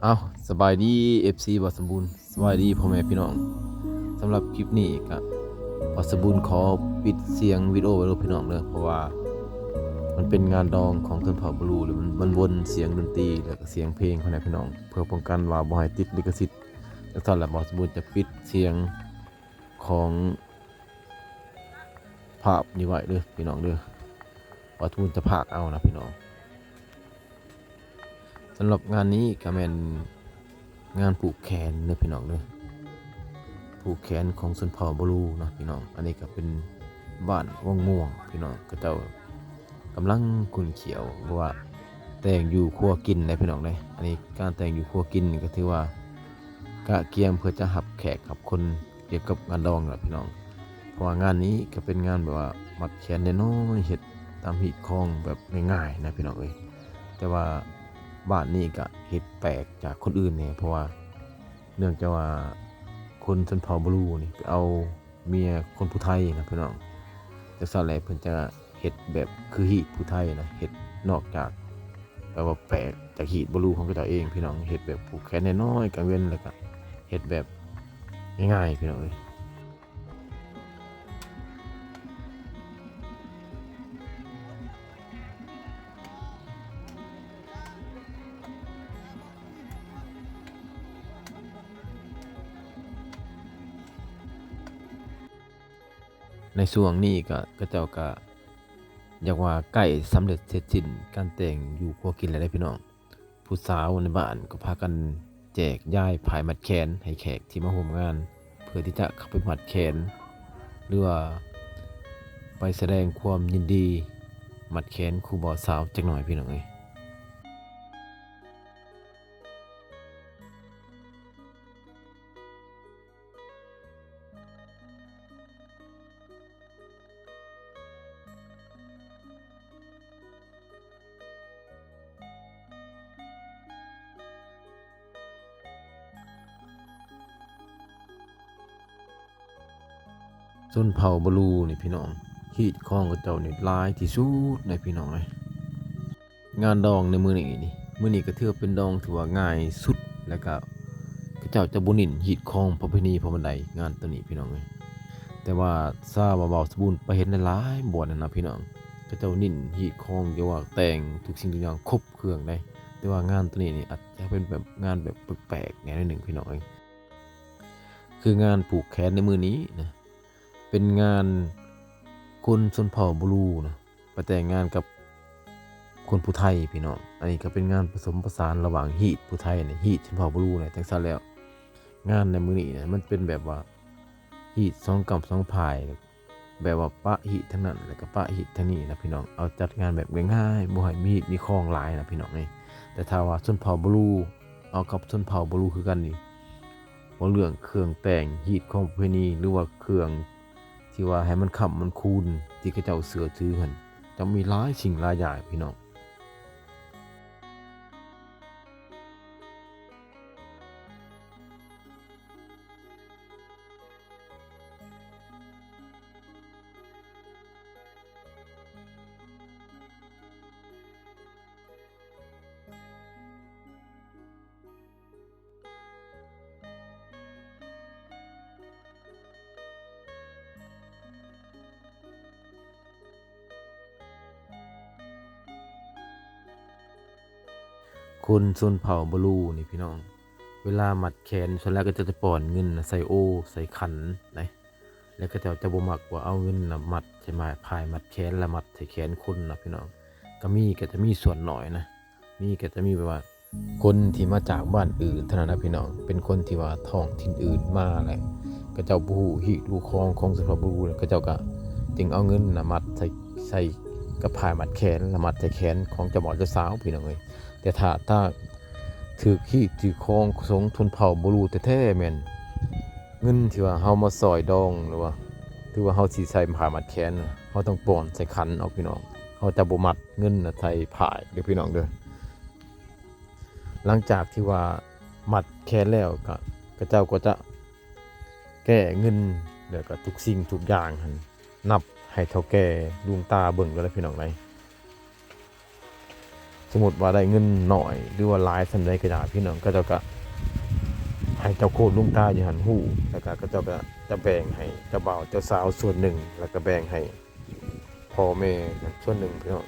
อ้าวสบายดี FC บอสมบูรณ์สบายดีพ่อแม่พี่น้องสำหรับคลิปนี้ก็บอสมบูรณ์ขอปิดเสียงวิดีโอไว้ด้วยพี่น้องเลยเพราะว่ามันเป็นงานดองของชนเผ่าบลูหรือมันวนเสียงดนตรีแล้วก็เสียงเพลงพ่อแม่พี่น้องเพื่อป้องกันว่าบ่ให้ติดลิขสิทธิ์แล้วตอนหลังบอสมบูรณ์จะปิดเสียงของภาพนี้ไว้เด้อพี่น้องเด้อบอสมบูรณ์จะพากเอานะพี่น้องสำหรับงานนี้ก็แม่นงานผูกแขนเด้อพี่น้องเด้อ ผูกแขนของชนเผ่าบลูเนาะพี่น้องอันนี้ก็เป็นบ้านว่องม่วงพี่น้องก็เจ้ากำลังกุนเขียวเพราะว่าแต่งอยู่ครัวกินในพี่น้องเลยอันนี้การแต่งอยู่ครัวกินก็ถือว่ากะเกียมเพื่อจะหับแขกขับคนเกี่ยวกับงานดองแหละพี่น้องเพราะว่างานนี้ก็เป็นงานแบบว่ามัดแขนน้อยๆเห็ดตามหีดคล้องแบบง่ายๆนะพี่น้องเอ้ยแต่ว่าบ้านนี้ก็เห็ดแปลกจากคนอื่นเนี่ยเพราะว่าเนื่องจากว่าคนชนเผ่าบลูนี่ไปเอาเมียคนผู้ไทยนะพี่น้องแต่ส่วนใหญ่เพิ่นจะเฮ็ดแบบคือฮีตผู้ไทยนะเฮ็ดนอกจากแบบว่าแปลกจากฮีตบลูของเขาเองพี่น้องเฮ็ดแบบผูกแขนน้อยๆกลางเว้นแล้วก็เฮ็ดแบบง่ายๆพี่น้องเอ้ยในช่วงนี้ก็เจ้าก็อยากว่าใกล้สำเร็จเสร็จสิ้นการแต่งอยู่ครัวกินแล้วได้พี่น้องผู้สาวในบ้านก็พากันแจกย้ายผายมัดแขนให้แขกที่มาร่วมงานเพื่อที่จะเข้าไปมัดแขนหรือว่าไปแสดงความยินดีมัดแขนครูบ่าวสาวจักหน่อยพี่น้องเอ้ยชนเผ่าบลูนี่พี่น้องฮีตของกับเจ้านี่หลายที่สุดในพี่น้องเอ้ยงานดองในมื้อนี้ก็ถือว่าเป็นดองที่ว่าง่ายสุดแล้วก็เขาเจ้าจะบ่เน้นฮีตของประเพณีพอปานใดงานตัวนี้พี่น้องเอ้ย แต่ว่าซาเบาๆสบูนไปเห็นในหลายบ่อนนั่นนะพี่น้องเขาเจ้านิ่นฮีตคองเกี่ยวว่าแต่งทุกสิ่งทุกอย่างครบเครื่องได้แต่ว่างานตัวนี้นี่อาจจะเป็นแบบงานแบบแปลกๆแนวหนึ่งพี่น้องเองคืองานผูกแขนในมือนี้นะเป็นงานคนชนเผ่าบลูนะไปแต่งงานกับคนผู้ไทยพี่น้องอันนี้ก็เป็นงานผสมผสานระหว่างฮีตผู้ไทยเนี่ยฮีตชนเผ่าบลูเนี่ยจังซั่นแล้วงานในมือนี้เนี่ยมันเป็นแบบว่า หีดสองกับสองพายแบบว่าปะหิทั้งนั้นแล้วก็ปะหิทั้งนี้นะพี่น้องเอาจัดงานแบบง่ายๆบ่ให้มีหีดมีคล้องหลายนะพี่น้องนี่แต่ถ้าว่าชนเผ่าบลูเอากับชนเผ่าบลูคือกันนี่บ่เรื่องเครื่องแต่งหีดของประเพณีหรือว่าเครื่องที่ว่าให้มันค้ำมันคูนที่เขาเจ้าเสือถือหั่นจะมีหลายสิ่งหลายอย่างพี่น้อง คนชนเผ่าบลูนี่พี่น้องเวลามัดแขนส่วนแรกก็จะป้อนเงินใส่โอใส่ขันนะแล้วก็จะบ่มักว่าเอาเงินนะมัดใช่ไหมพายมัดแขนและมัดใส่แขนคนนะพี่น้องก็จะมีส่วนหน่อยนะมีก็จะมีแบบว่าคนที่มาจากบ้านอื่นเท่านั้นนะพี่น้องเป็นคนที่ว่าท้องถิ่นอื่นมาแหละก็เจ้าบูฮูฮิดูคองของชนเผ่าบลูแล้วก็เจ้าก็จึงเอาเงินนะมัดใส่กับพายมัดแขนและมัดใส่แขนของเจ้าบ่าวเจ้าสาวพี่น้องเอ้ย แต่ถ้าถือขี้ถือคองสงทุนเผาบรูแท้ๆแม่นเงินที่ว่าเฮามาซอยดองหรือว่าถือว่าเฮาสิใส่ผ้ามัดแขนน่ะเฮาต้องป้อนใส่ขันเอาพี่น้องเฮาจะบ่มัดเงินน่ะใส่ผ้าเด้อพี่น้องเด้อหลังจากที่ว่ามัดแขนแล้วก็เจ้าก็จะแก้เงินแล้วก็ทุกสิ่งทุกอย่างหั่นนับให้เฒ่าแก่ลุงตาเบิ่งก็ได้พี่น้องได้ สมมุติว่าได้เงินน้อยหรือว่าหลายส่ำใดก็ได้พี่น้องก็เจ้าก็ให้เจ้าโคตรลุงตาอยู่หันฮู้แล้วก็เขาเจ้าก็จะแบ่งให้เจ้าบ่าวเจ้าสาวส่วนหนึ่งแล้วก็แบ่งให้พ่อแม่ส่วนหนึ่งพี่น้อง